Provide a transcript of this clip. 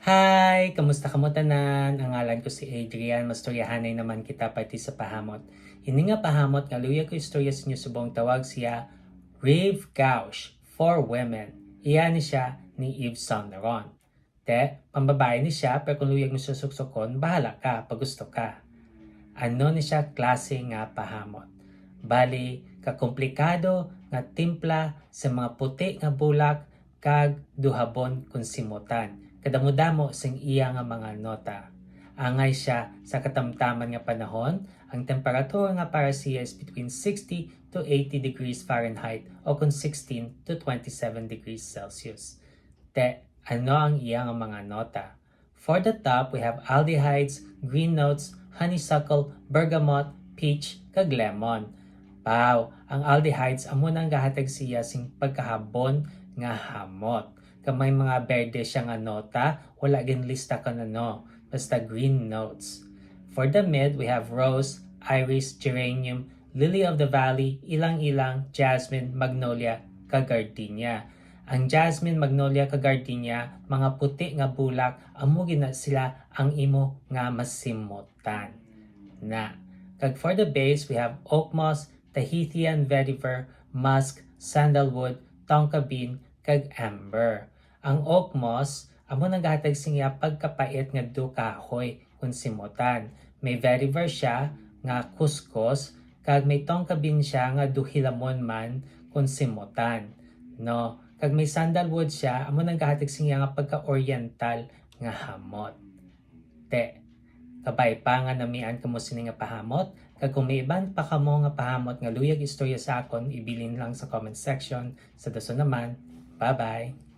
Hi! Kamusta ka mo tanan? Ang ngalan ko si Adrian. Mastoryahanay naman kita pati sa pahamot. Hindi nga pahamot nga luya ko istorya sa inyo subong tawag siya Rave Gauche for Women. Iyan ni siya ni Yves Saint Laurent. Te, pambabae ni siya pero kung luyag mo siya suksokon, bahala ka pag gusto ka. Ano ni siya klase nga pahamot? Bali, kakomplikado nga timpla sa mga puti nga bulak kag duhabon kung simutan. Kadamo-damo sing iya nga mga nota. Angay siya sa katamtaman nga panahon, ang temperatura nga para siya is between 60 to 80 degrees Fahrenheit o kung 16 to 27 degrees Celsius. Te, ano ang iya nga mga nota? For the top, we have aldehydes, green notes, honeysuckle, bergamot, peach, kag lemon. Pau, ang aldehydes amo nang gahatag siya sing pagkahabon nga hamot. Kamay mga berde siya nga nota, wala gin lista ka no, basta green notes. For the mid, we have rose, iris, geranium, lily of the valley, ilang-ilang, jasmine, magnolia, kag gardenia. Ang jasmine, magnolia, kag gardenia, mga puti nga bulak, amo gina sila ang imo nga masimutan. Na. Kag for the base, we have oak moss, Tahitian vetiver, musk, sandalwood, tonka bean, kag amber. Ang oak moss, amo naghatag siya pagkapait nga do kahoy kung simutan. May vetiver siya nga kuskus, kag may tonka bean siya nga do hilamon man kung simutan. No, kag may sandalwood siya, amo naghatag siya nga pagka-oriental nga hamot. Te, kabay pa nga namian kamo sini nga pahamot, kag kung may iban pa kamo nga pahamot nga luyag istorya sa akon, ibilin lang sa comment section. Sa dason naman, bye-bye!